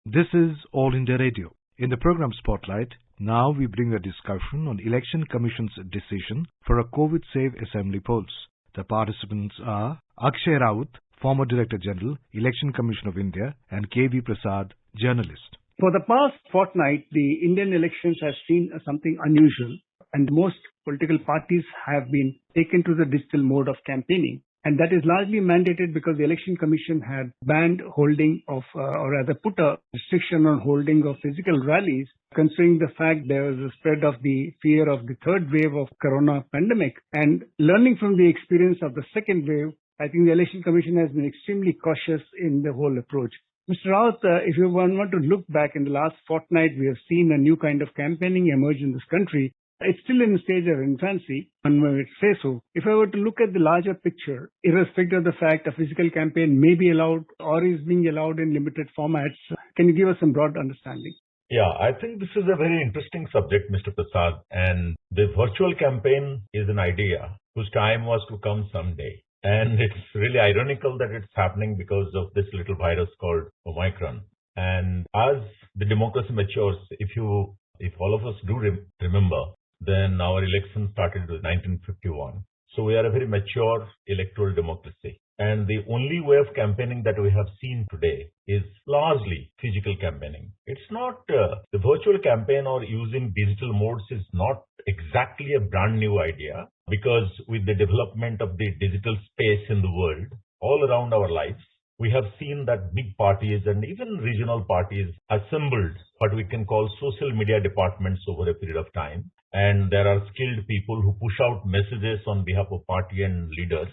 This is All India Radio. In the program Spotlight, now we bring a discussion on Election Commission's decision for a COVID-safe assembly polls. The participants are Akshay Raut, former Director General, Election Commission of India, and K.V. Prasad, journalist. For the past fortnight, the Indian elections have seen something unusual, and most political parties have been taken to the digital mode of campaigning. And that is largely mandated because the Election Commission had banned holding of, or rather put a restriction on holding of physical rallies, considering the fact there was a spread of the fear of the third wave of corona pandemic. And learning from the experience of the second wave, I think the Election Commission has been extremely cautious in the whole approach. Mr. Raut, if you want to look back in the last fortnight, we have seen a new kind of campaigning emerge in this country. It's still in the stage of infancy, one might say so. If I were to look at the larger picture, irrespective of the fact a physical campaign may be allowed or is being allowed in limited formats, can you give us some broad understanding? Yeah, I think this is a very interesting subject, Mr. Prasad. And the virtual campaign is an idea whose time was to come someday. And it's really ironical that it's happening because of this little virus called Omicron. And as the democracy matures, if all of us do remember, then our election started in 1951. So we are a very mature electoral democracy. And the only way of campaigning that we have seen today is largely physical campaigning. It's not the virtual campaign or using digital modes is not exactly a brand new idea, because with the development of the digital space in the world all around our lives, we have seen that big parties and even regional parties assembled what we can call social media departments over a period of time. And there are skilled people who push out messages on behalf of party and leaders.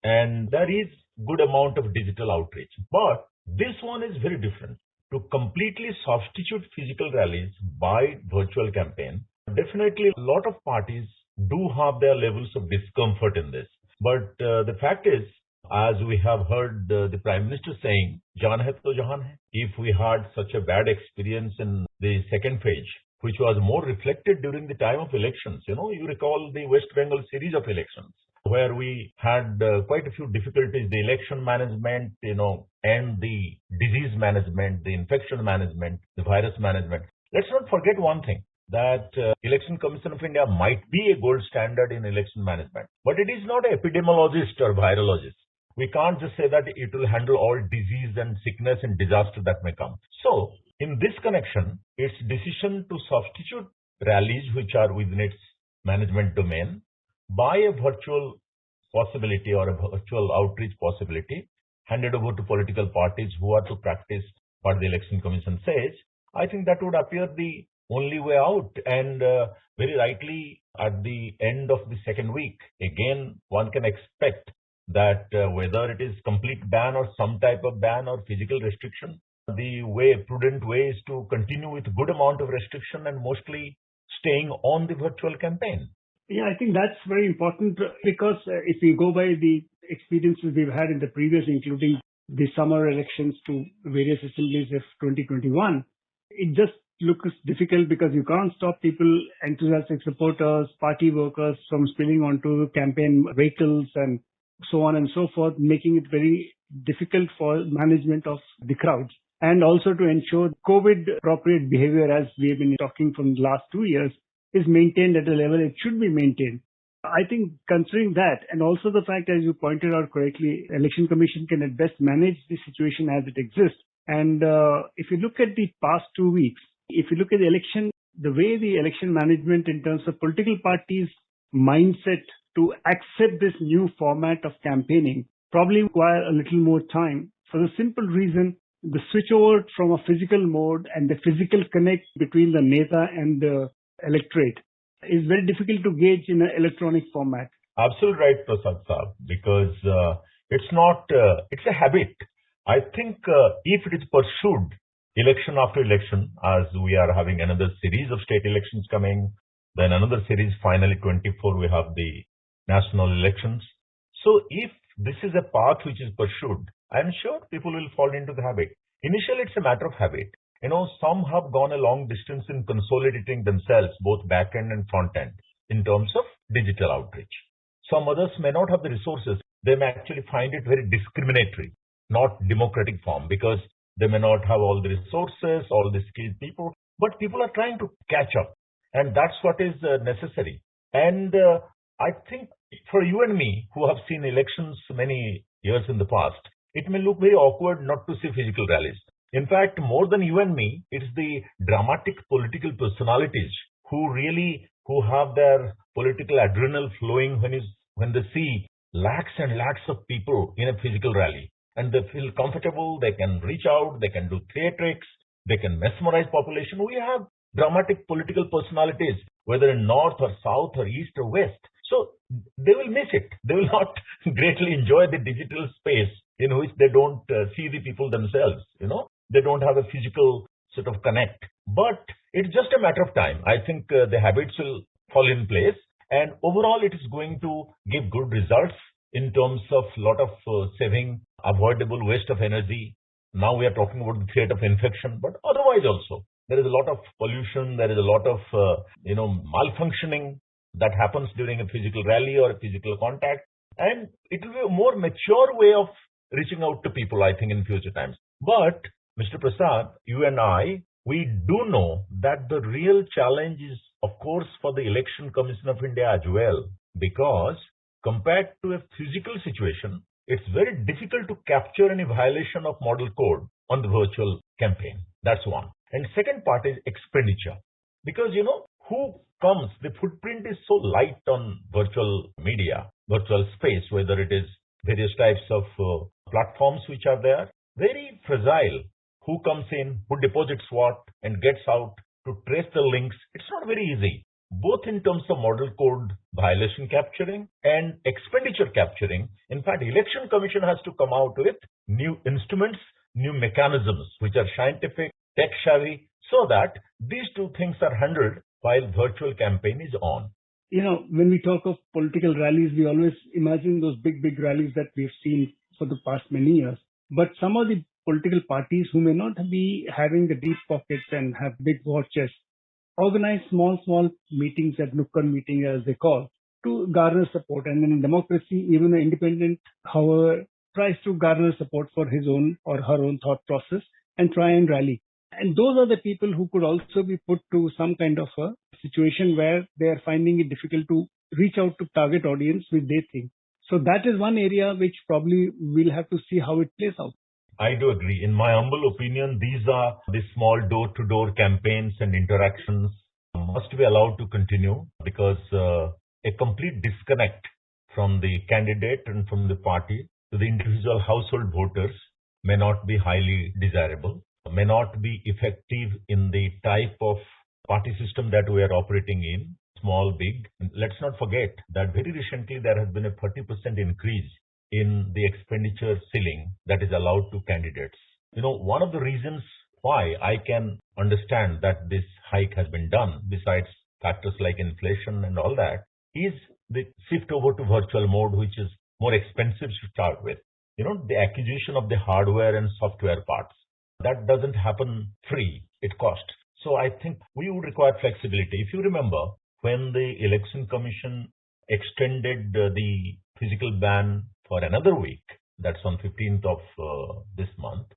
And there is good amount of digital outreach. But this one is very different. To completely substitute physical rallies by virtual campaign, definitely a lot of parties do have their levels of discomfort in this. But the fact is, as we have heard the Prime Minister saying, "Jaan hai to jahan hai." If we had such a bad experience in the second phase, which was more reflected during the time of elections, you recall the West Bengal series of elections, where we had quite a few difficulties, the election management, and the disease management, the infection management, the virus management. Let's not forget one thing, that Election Commission of India might be a gold standard in election management, but it is not an epidemiologist or virologist. We can't just say that it will handle all disease and sickness and disaster that may come. So, in this connection, its decision to substitute rallies which are within its management domain by a virtual possibility or a virtual outreach possibility handed over to political parties who are to practice what the Election Commission says, I think that would appear the only way out. And very rightly, at the end of the second week, again, one can expect that whether it is complete ban or some type of ban or physical restriction, the prudent way is to continue with good amount of restriction and mostly staying on the virtual campaign. Yeah, I think that's very important because if we go by the experiences we've had in the previous, including the summer elections to various assemblies of 2021, it just looks difficult because you can't stop people, enthusiastic supporters, party workers from spilling onto campaign vehicles and so on and so forth, making it very difficult for management of the crowds. And also to ensure COVID-appropriate behavior, as we have been talking from the last 2 years, is maintained at a level it should be maintained. I think considering that, and also the fact, as you pointed out correctly, Election Commission can at best manage the situation as it exists. And if you look at the past 2 weeks, if you look at the election, the way the election management in terms of political parties' mindset to accept this new format of campaigning probably require a little more time, for the simple reason the switch over from a physical mode and the physical connect between the neta and the electorate is very difficult to gauge in an electronic format. Absolutely right, Prasad Saab, because it's a habit. I think if it is pursued election after election, as we are having another series of state elections coming, then another series, finally 24, we have the national elections. So if this is a path which is pursued, I'm sure people will fall into the habit. Initially, it's a matter of habit. Some have gone a long distance in consolidating themselves, both back end and front end, in terms of digital outreach. Some others may not have the resources. They may actually find it very discriminatory, not democratic form, because They may not have all the resources, all the skilled people, but people are trying to catch up. And that's what is necessary. And I think for you and me, who have seen elections many years in the past, it may look very awkward not to see physical rallies. In fact, more than you and me, it's the dramatic political personalities who have their political adrenaline flowing when they see lakhs and lakhs of people in a physical rally. And they feel comfortable, they can reach out, they can do theatrics, they can mesmerize population. We have dramatic political personalities, whether in north or south or east or west. So they will miss it. They will not greatly enjoy the digital space in which they don't see the people themselves. They don't have a physical sort of connect. But it's just a matter of time. I think the habits will fall in place, and overall it is going to give good results in terms of lot of saving, avoidable waste of energy. Now we are talking about the threat of infection, but otherwise also there is a lot of pollution, there is a lot of malfunctioning that happens during a physical rally or a physical contact, and it will be a more mature way of reaching out to people, I think, in future times. But Mr. Prasad, you and I, we do know that the real challenge is, of course, for the Election Commission of India as well, because compared to a physical situation, it's very difficult to capture any violation of model code on the virtual campaign. That's one. And second part is expenditure. Because, who comes, the footprint is so light on virtual media, virtual space, whether it is various types of platforms which are there, very fragile. Who comes in, who deposits what, and gets out, to trace the links. It's not very easy, both in terms of model code violation capturing and expenditure capturing. In fact, Election Commission has to come out with new instruments, new mechanisms, which are scientific, tech savvy, so that these two things are handled while virtual campaign is on. When we talk of political rallies, we always imagine those big rallies that we've seen for the past many years. But some of the political parties who may not be having the deep pockets and have big war chests organize small meetings at nukkad meeting, as they call, to garner support. And in democracy, even an independent, however, tries to garner support for his own or her own thought process and try and rally. And those are the people who could also be put to some kind of a situation where they are finding it difficult to reach out to target audience which they think. So that is one area which probably we'll have to see how it plays out. I do agree. In my humble opinion, these are the small door-to-door campaigns and interactions must be allowed to continue, because a complete disconnect from the candidate and from the party to the individual household voters may not be highly desirable, may not be effective in the type of party system that we are operating in, small, big. And let's not forget that very recently there has been a 30% increase in the expenditure ceiling that is allowed to candidates. One of the reasons why I can understand that this hike has been done, besides factors like inflation and all that, is the shift over to virtual mode, which is more expensive to start with. The acquisition of the hardware and software parts, that doesn't happen free. It costs. So I think we would require flexibility. If you remember, when the Election Commission extended the physical ban for another week, that's on 15th of this month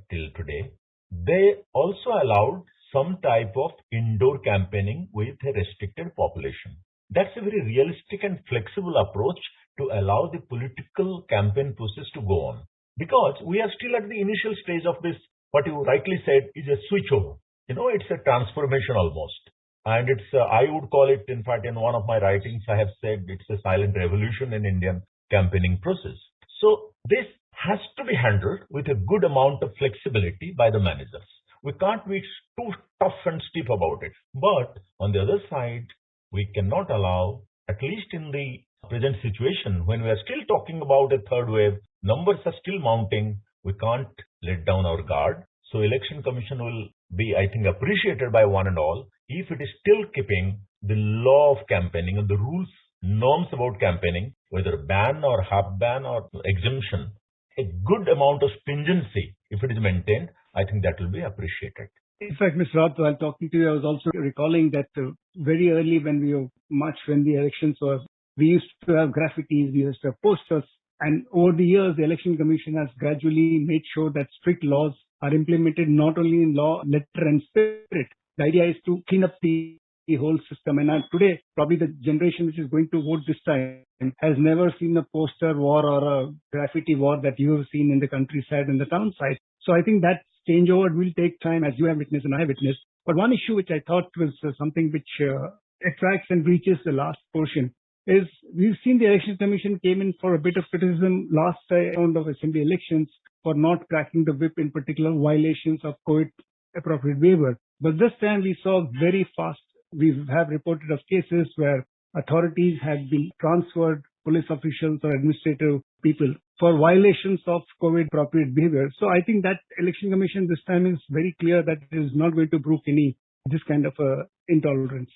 till today, they also allowed some type of indoor campaigning with a restricted population. That's a very realistic and flexible approach to allow the political campaign process to go on. Because we are still at the initial stage of this, what you rightly said is a switchover. It's a transformation almost. And it's, I would call it, in fact, in one of my writings, I have said it's a silent revolution in Indian campaigning process. So this has to be handled with a good amount of flexibility by the managers. We can't be too tough and stiff about it. But on the other side, we cannot allow, at least in the present situation, when we are still talking about a third wave, numbers are still mounting, we can't let down our guard. So Election Commission will be, I think, appreciated by one and all if it is still keeping the law of campaigning and the rules, norms about campaigning, whether ban or half ban or exemption, a good amount of stringency, if it is maintained, I think that will be appreciated. In fact, Mr. Rath, while talking to you, I was also recalling that very early when the elections were, we used to have graffitis, we used to have posters, and over the years, the Election Commission has gradually made sure that strict laws are implemented not only in law, letter and spirit. The idea is to clean up the whole system. And today, probably the generation which is going to vote this time has never seen a poster war or a graffiti war that you have seen in the countryside and the town side. So I think that changeover will take time, as you have witnessed and I have witnessed. But one issue which I thought was something which attracts and reaches the last portion is we've seen the Election Commission came in for a bit of criticism last round of assembly elections for not cracking the whip, in particular violations of COVID appropriate waiver. But this time we saw very fast. We have reported of cases where authorities had been transferred, police officials or administrative people, for violations of COVID appropriate behavior. So I think that Election Commission this time is very clear that it is not going to brook any this kind of intolerance.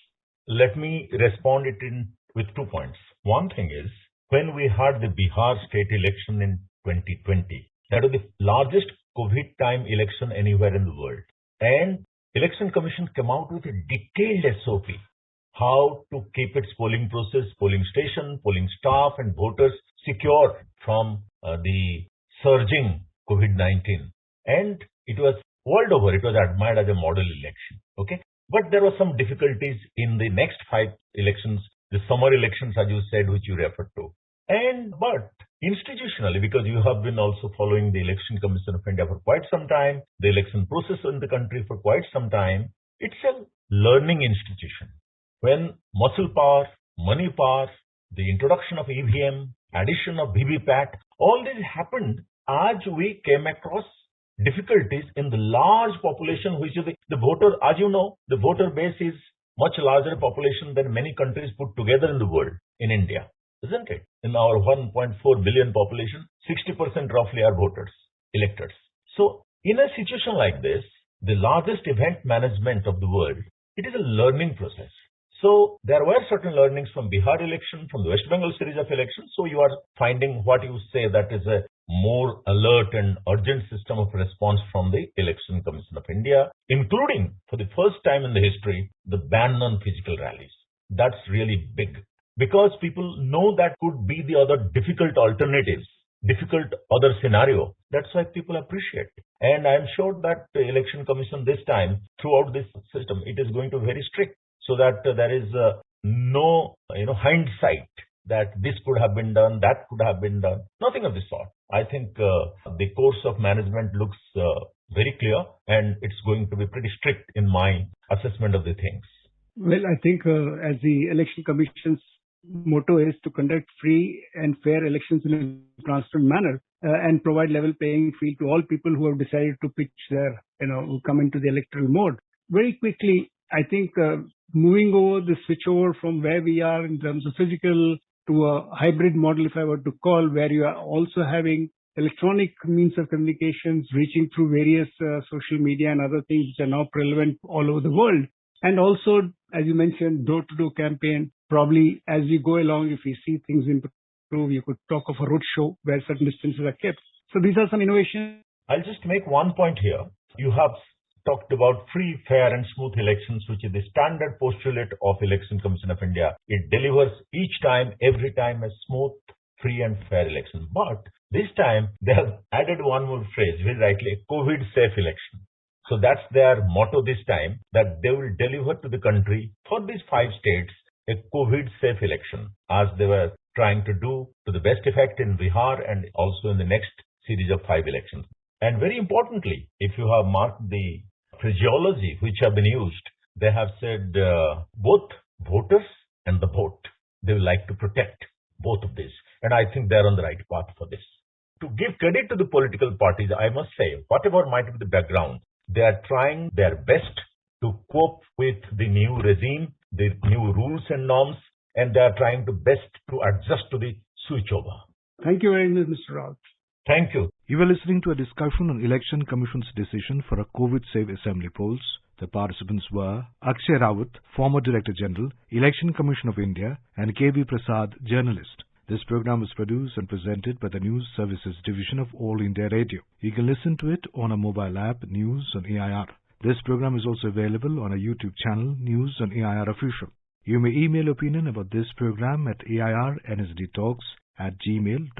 Let me respond it with 2 points. One thing is, when we had the Bihar state election in 2020, that was the largest COVID time election anywhere in the world. And Election Commission came out with a detailed SOP, how to keep its polling process, polling station, polling staff and voters secure from the surging COVID-19. And it was world over, it was admired as a model election. Okay. But there were some difficulties in the next 5 elections, the summer elections, as you said, which you referred to. But institutionally, because you have been also following the Election Commission of India for quite some time, the election process in the country for quite some time, it's a learning institution. When muscle power, money power, the introduction of EVM, addition of VVPAT, all this happened as we came across difficulties in the large population, which is the voter. As you know, the voter base is much larger population than many countries put together in the world, in India, isn't it? In our 1.4 billion population, 60% roughly are voters, electors. So in a situation like this, the largest event management of the world, it is a learning process. So there were certain learnings from Bihar election, from the West Bengal series of elections. So you are finding what you say that is a more alert and urgent system of response from the Election Commission of India, including for the first time in the history, the ban on physical rallies. That's really big because people know that could be the other difficult alternatives, difficult other scenario. That's why people appreciate it. And I'm sure that the Election Commission this time, throughout this system, it is going to be very strict so that there is no hindsight that this could have been done, that could have been done. Nothing of the sort. I think the course of management looks very clear and it's going to be pretty strict in my assessment of the things. Well, I think as the Election Commission's motto is to conduct free and fair elections in a transparent manner and provide level playing field to all people who have decided to pitch their, who come into the electoral mode. Very quickly, I think moving over the switch over from where we are in terms of physical to a hybrid model, if I were to call, where you are also having electronic means of communications reaching through various social media and other things which are now prevalent all over the world. And also, as you mentioned, door-to-door campaign. Probably as we go along, if we see things improve, you could talk of a road show where certain distances are kept. So these are some innovations. I'll just make one point here. You have talked about free, fair and smooth elections, which is the standard postulate of Election Commission of India. It delivers each time, every time a smooth, free and fair election. But this time they have added one more phrase, very rightly, a COVID-safe election. So that's their motto this time, that they will deliver to the country for these 5 states a COVID-safe election, as they were trying to do to the best effect in Bihar and also in the next series of 5 elections. And very importantly, if you have marked the phraseology which have been used, they have said both voters and the vote. They would like to protect both of these. And I think they're on the right path for this. To give credit to the political parties, I must say, whatever might be the background, they are trying their best to cope with the new regime, the new rules and norms, and they are trying to best to adjust to the switchover. Thank you very much, Mr. Raut. Thank you. You were listening to a discussion on Election Commission's decision for a COVID-safe assembly polls. The participants were Akshay Raut, former Director General, Election Commission of India, and K.V. Prasad, journalist. This program was produced and presented by the News Services Division of All India Radio. You can listen to it on a mobile app, News on AIR. This program is also available on a YouTube channel, News on AIR Official. You may email opinion about this program at airnsdtalks@gmail.com.